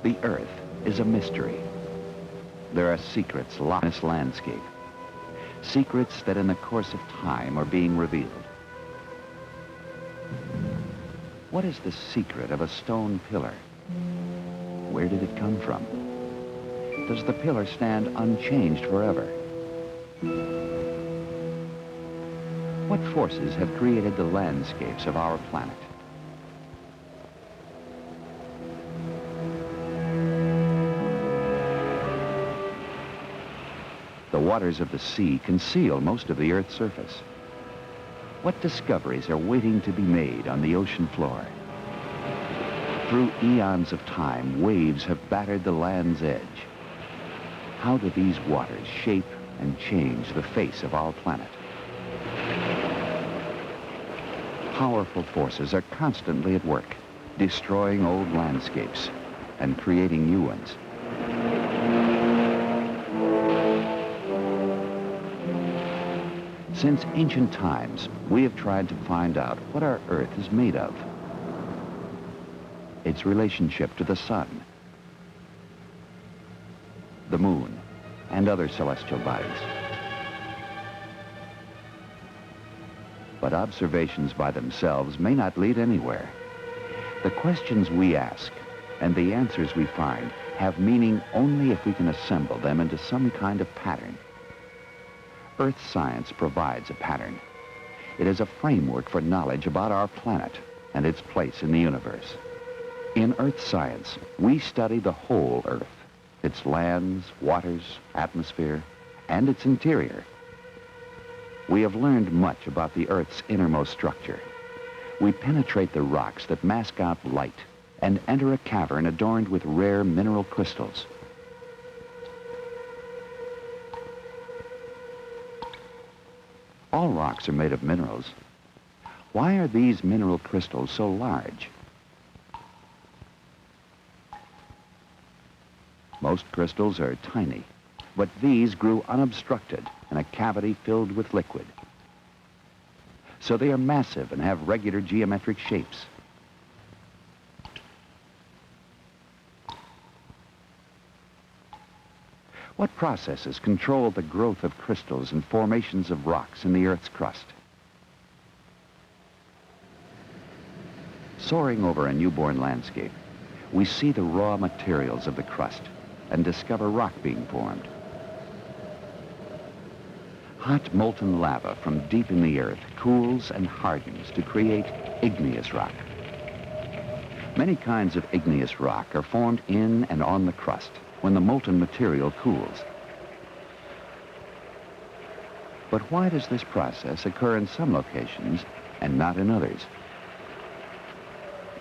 The Earth is a mystery. There are secrets locked in this landscape. Secrets that in the course of time are being revealed. What is the secret of a stone pillar? Where did it come from? Does the pillar stand unchanged forever? What forces have created the landscapes of our planet? The waters of the sea conceal most of the Earth's surface. What discoveries are waiting to be made on the ocean floor? Through eons of time, waves have battered the land's edge. How do these waters shape and change the face of our planet? Powerful forces are constantly at work, destroying old landscapes and creating new ones. Since ancient times, we have tried to find out what our Earth is made of. Its relationship to the sun, the moon, and other celestial bodies. But observations by themselves may not lead anywhere. The questions we ask and the answers we find have meaning only if we can assemble them into some kind of pattern. Earth science provides a pattern. It is a framework for knowledge about our planet and its place in the universe. In Earth science, we study the whole Earth, its lands, waters, atmosphere, and its interior. We have learned much about the Earth's innermost structure. We penetrate the rocks that mask out light and enter a cavern adorned with rare mineral crystals. All rocks are made of minerals. Why are these mineral crystals so large? Most crystals are tiny, but these grew unobstructed in a cavity filled with liquid. So they are massive and have regular geometric shapes. What processes control the growth of crystals and formations of rocks in the Earth's crust? Soaring over a newborn landscape, we see the raw materials of the crust and discover rock being formed. Hot molten lava from deep in the Earth cools and hardens to create igneous rock. Many kinds of igneous rock are formed in and on the crust when the molten material cools. But why does this process occur in some locations and not in others?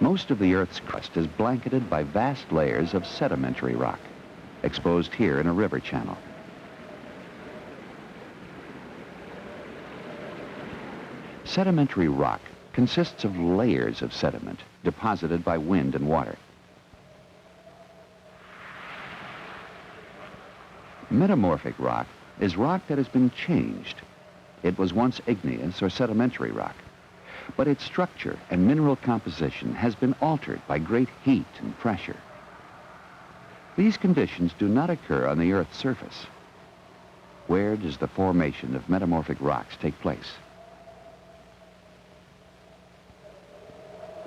Most of the Earth's crust is blanketed by vast layers of sedimentary rock, exposed here in a river channel. Sedimentary rock consists of layers of sediment deposited by wind and water. Metamorphic rock is rock that has been changed. It was once igneous or sedimentary rock, but its structure and mineral composition has been altered by great heat and pressure. These conditions do not occur on the Earth's surface. Where does the formation of metamorphic rocks take place?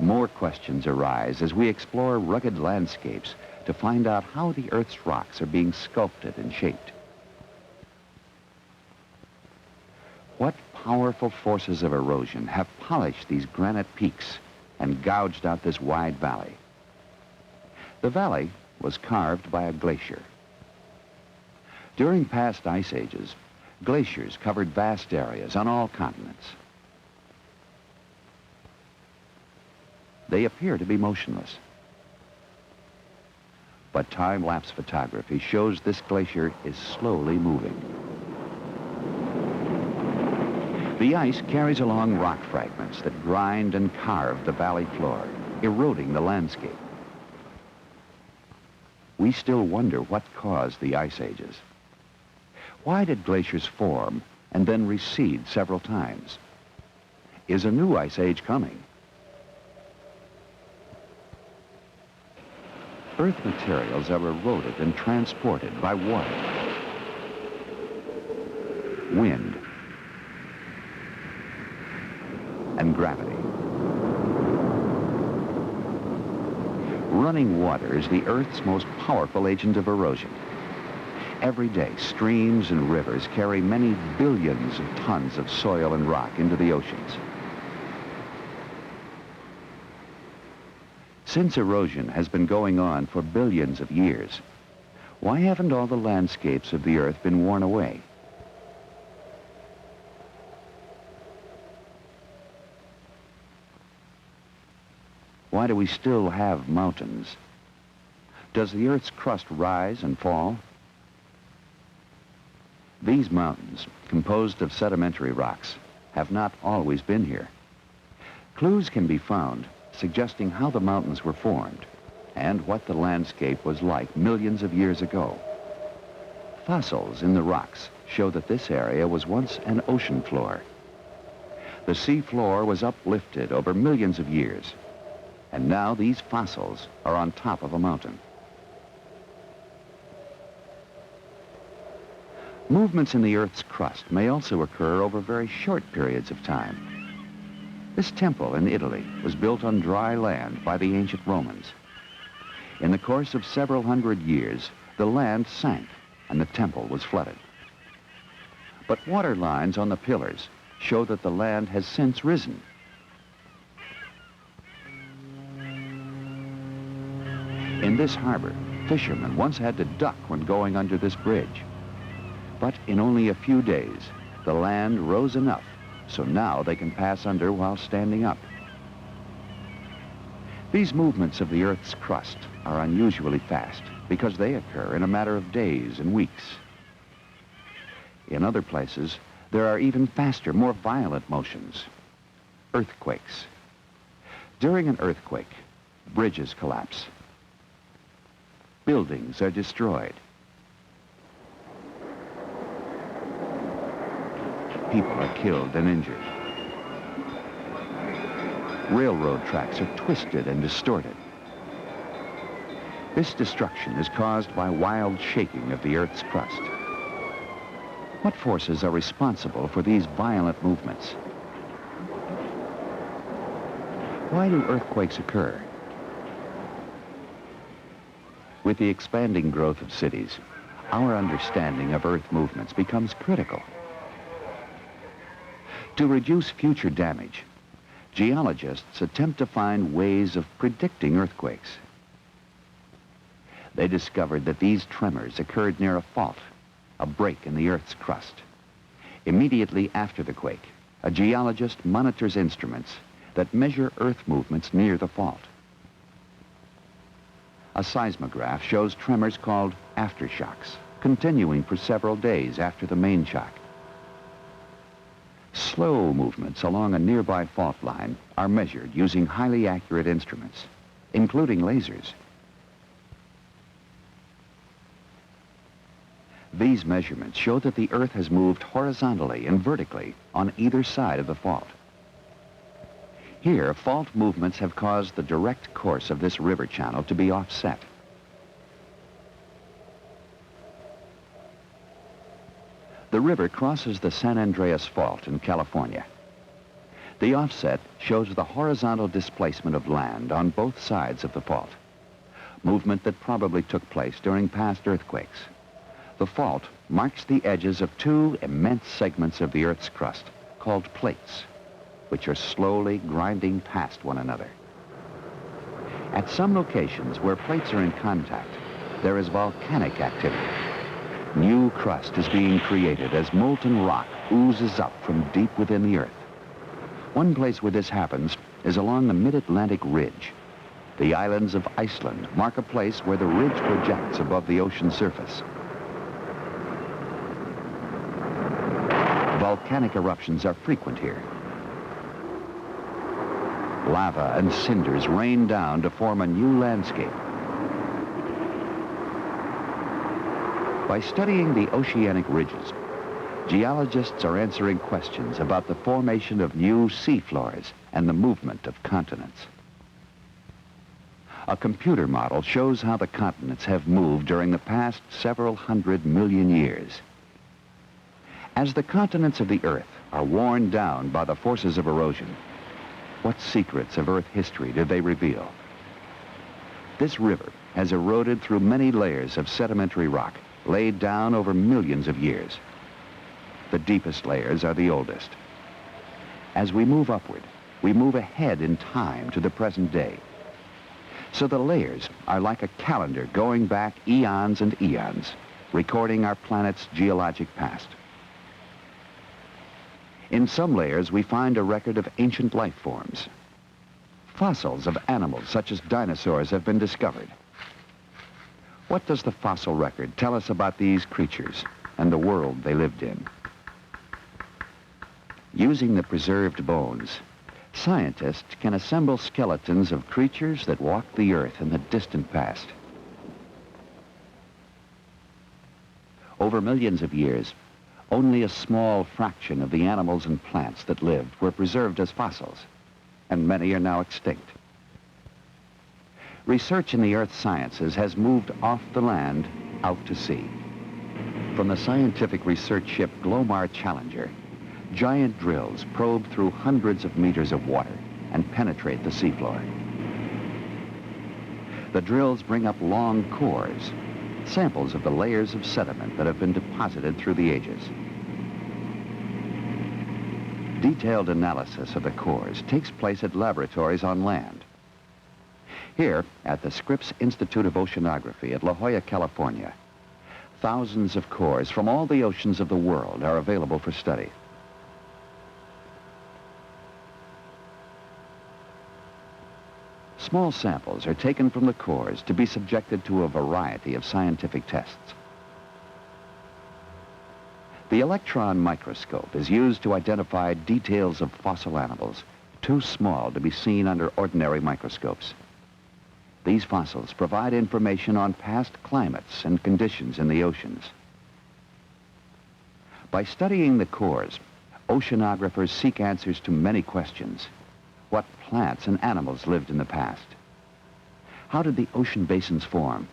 More questions arise as we explore rugged landscapes to find out how the Earth's rocks are being sculpted and shaped. What powerful forces of erosion have polished these granite peaks and gouged out this wide valley? The valley was carved by a glacier. During past ice ages, glaciers covered vast areas on all continents. They appear to be motionless. But time-lapse photography shows this glacier is slowly moving. The ice carries along rock fragments that grind and carve the valley floor, eroding the landscape. We still wonder what caused the ice ages. Why did glaciers form and then recede several times? Is a new ice age coming? Earth materials are eroded and transported by water, wind, and gravity. Running water is the Earth's most powerful agent of erosion. Every day, streams and rivers carry many billions of tons of soil and rock into the oceans. Since erosion has been going on for billions of years, why haven't all the landscapes of the Earth been worn away? Why do we still have mountains? Does the Earth's crust rise and fall? These mountains, composed of sedimentary rocks, have not always been here. Clues can be found suggesting how the mountains were formed and what the landscape was like millions of years ago. Fossils in the rocks show that this area was once an ocean floor. The seafloor was uplifted over millions of years, and now these fossils are on top of a mountain. Movements in the Earth's crust may also occur over very short periods of time. This temple in Italy was built on dry land by the ancient Romans. In the course of several hundred years, the land sank and the temple was flooded. But water lines on the pillars show that the land has since risen. In this harbor, fishermen once had to duck when going under this bridge. But in only a few days, the land rose enough, so now they can pass under while standing up. These movements of the Earth's crust are unusually fast because they occur in a matter of days and weeks. In other places, there are even faster, more violent motions. Earthquakes. During an earthquake, bridges collapse. Buildings are destroyed. People are killed and injured. Railroad tracks are twisted and distorted. This destruction is caused by wild shaking of the Earth's crust. What forces are responsible for these violent movements? Why do earthquakes occur? With the expanding growth of cities, our understanding of Earth movements becomes critical. To reduce future damage, geologists attempt to find ways of predicting earthquakes. They discovered that these tremors occurred near a fault, a break in the Earth's crust. Immediately after the quake, a geologist monitors instruments that measure Earth movements near the fault. A seismograph shows tremors called aftershocks, continuing for several days after the main shock. Slow movements along a nearby fault line are measured using highly accurate instruments, including lasers. These measurements show that the Earth has moved horizontally and vertically on either side of the fault. Here, fault movements have caused the direct course of this river channel to be offset. The river crosses the San Andreas Fault in California. The offset shows the horizontal displacement of land on both sides of the fault, movement that probably took place during past earthquakes. The fault marks the edges of two immense segments of the Earth's crust called plates, which are slowly grinding past one another. At some locations where plates are in contact, there is volcanic activity. New crust is being created as molten rock oozes up from deep within the Earth. One place where this happens is along the mid-Atlantic ridge. The islands of Iceland mark a place where the ridge projects above the ocean surface. Volcanic eruptions are frequent here. Lava and cinders rain down to form a new landscape. By studying the oceanic ridges, geologists are answering questions about the formation of new seafloors and the movement of continents. A computer model shows how the continents have moved during the past several 100 million years. As the continents of the Earth are worn down by the forces of erosion, what secrets of Earth history do they reveal? This river has eroded through many layers of sedimentary rock laid down over millions of years. The deepest layers are the oldest. As we move upward, we move ahead in time to the present day. So the layers are like a calendar going back eons and eons, recording our planet's geologic past. In some layers, we find a record of ancient life forms. Fossils of animals such as dinosaurs have been discovered. What does the fossil record tell us about these creatures and the world they lived in? Using the preserved bones, scientists can assemble skeletons of creatures that walked the Earth in the distant past. Over millions of years, only a small fraction of the animals and plants that lived were preserved as fossils, and many are now extinct. Research in the earth sciences has moved off the land out to sea. From the scientific research ship Glomar Challenger, giant drills probe through hundreds of meters of water and penetrate the seafloor. The drills bring up long cores, samples of the layers of sediment that have been deposited through the ages. Detailed analysis of the cores takes place at laboratories on land. Here, at the Scripps Institute of Oceanography at La Jolla, California, thousands of cores from all the oceans of the world are available for study. Small samples are taken from the cores to be subjected to a variety of scientific tests. The electron microscope is used to identify details of fossil animals too small to be seen under ordinary microscopes. These fossils provide information on past climates and conditions in the oceans. By studying the cores, oceanographers seek answers to many questions. What plants and animals lived in the past? How did the ocean basins form?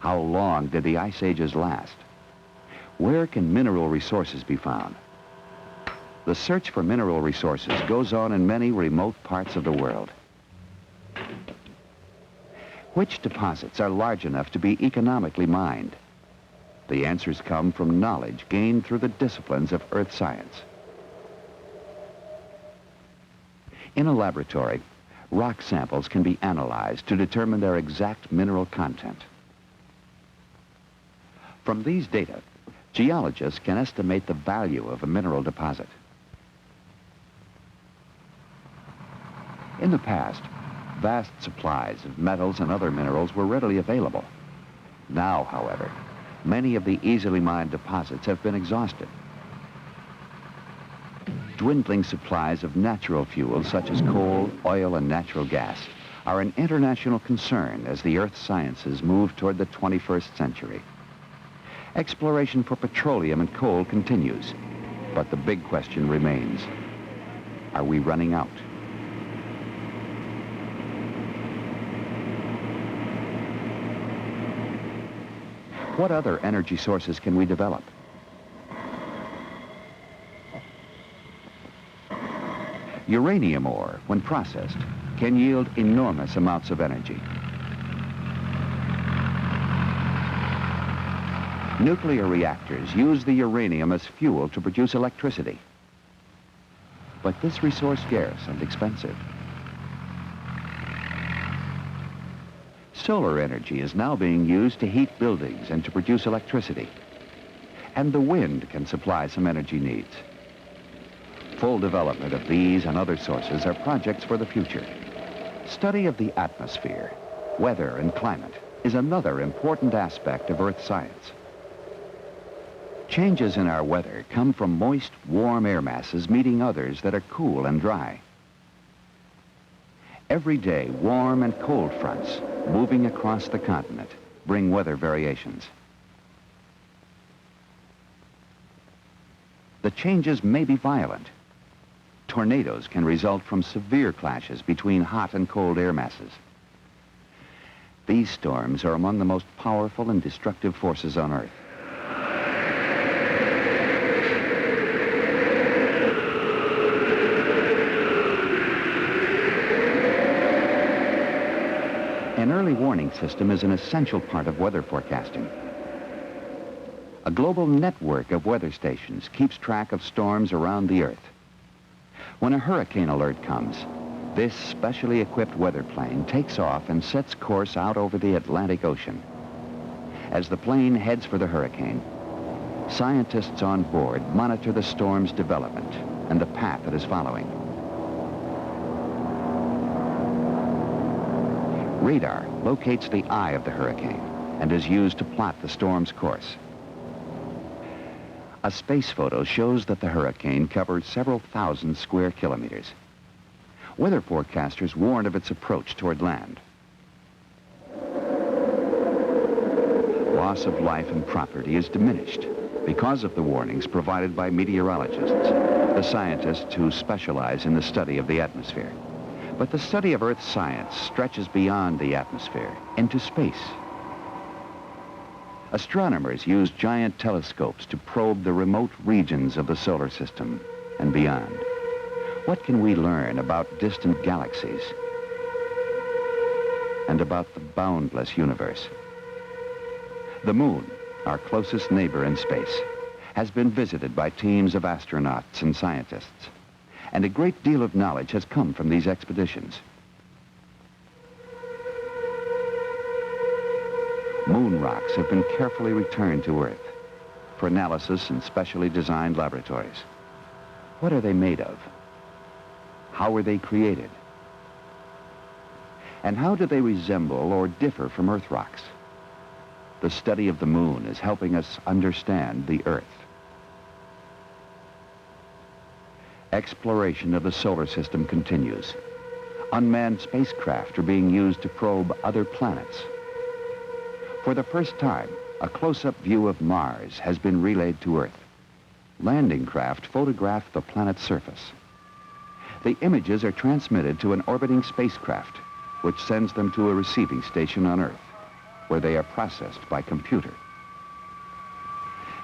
How long did the ice ages last? Where can mineral resources be found? The search for mineral resources goes on in many remote parts of the world. Which deposits are large enough to be economically mined? The answers come from knowledge gained through the disciplines of earth science. In a laboratory, rock samples can be analyzed to determine their exact mineral content. From these data, geologists can estimate the value of a mineral deposit. In the past, vast supplies of metals and other minerals were readily available. Now, however, many of the easily mined deposits have been exhausted. Dwindling supplies of natural fuels such as coal, oil, and natural gas are an international concern as the earth sciences move toward the 21st century. Exploration for petroleum and coal continues, but the big question remains: are we running out? What other energy sources can we develop? Uranium ore, when processed, can yield enormous amounts of energy. Nuclear reactors use the uranium as fuel to produce electricity. But this resource is scarce and expensive. Solar energy is now being used to heat buildings and to produce electricity. And the wind can supply some energy needs. Full development of these and other sources are projects for the future. Study of the atmosphere, weather, and climate is another important aspect of earth science. Changes in our weather come from moist, warm air masses meeting others that are cool and dry. Every day, warm and cold fronts moving across the continent bring weather variations. The changes may be violent. Tornadoes can result from severe clashes between hot and cold air masses. These storms are among the most powerful and destructive forces on Earth. An early warning system is an essential part of weather forecasting. A global network of weather stations keeps track of storms around the Earth. When a hurricane alert comes, this specially equipped weather plane takes off and sets course out over the Atlantic Ocean. As the plane heads for the hurricane, scientists on board monitor the storm's development and the path it is following. Radar locates the eye of the hurricane and is used to plot the storm's course. A space photo shows that the hurricane covered several thousand square kilometers. Weather forecasters warn of its approach toward land. Loss of life and property is diminished because of the warnings provided by meteorologists, the scientists who specialize in the study of the atmosphere. But the study of Earth's science stretches beyond the atmosphere into space. Astronomers use giant telescopes to probe the remote regions of the solar system and beyond. What can we learn about distant galaxies and about the boundless universe? The moon, our closest neighbor in space, has been visited by teams of astronauts and scientists, and a great deal of knowledge has come from these expeditions. Moon rocks have been carefully returned to Earth for analysis in specially designed laboratories. What are they made of? How were they created? And how do they resemble or differ from Earth rocks? The study of the moon is helping us understand the Earth. Exploration of the solar system continues. Unmanned spacecraft are being used to probe other planets. For the first time, a close-up view of Mars has been relayed to Earth. Landing craft photograph the planet's surface. The images are transmitted to an orbiting spacecraft, which sends them to a receiving station on Earth, where they are processed by computer.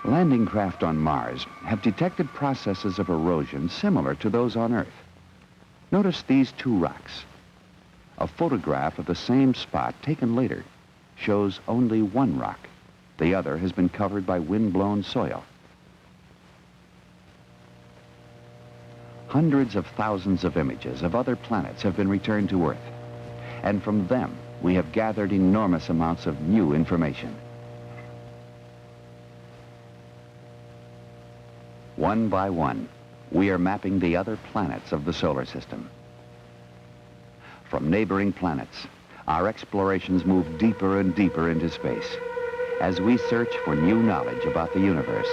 Landing craft on Mars have detected processes of erosion similar to those on Earth. Notice these two rocks. A photograph of the same spot taken later shows only one rock. The other has been covered by wind-blown soil. Hundreds of thousands of images of other planets have been returned to Earth, and from them we have gathered enormous amounts of new information. One by one, we are mapping the other planets of the solar system. From neighboring planets, our explorations move deeper and deeper into space as we search for new knowledge about the universe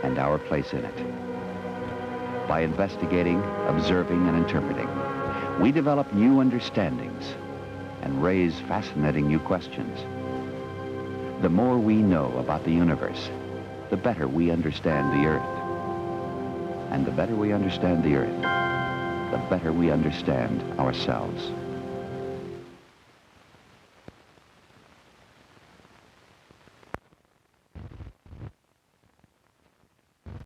and our place in it. By investigating, observing, and interpreting, we develop new understandings and raise fascinating new questions. The more we know about the universe, the better we understand the Earth. And the better we understand the Earth, the better we understand ourselves.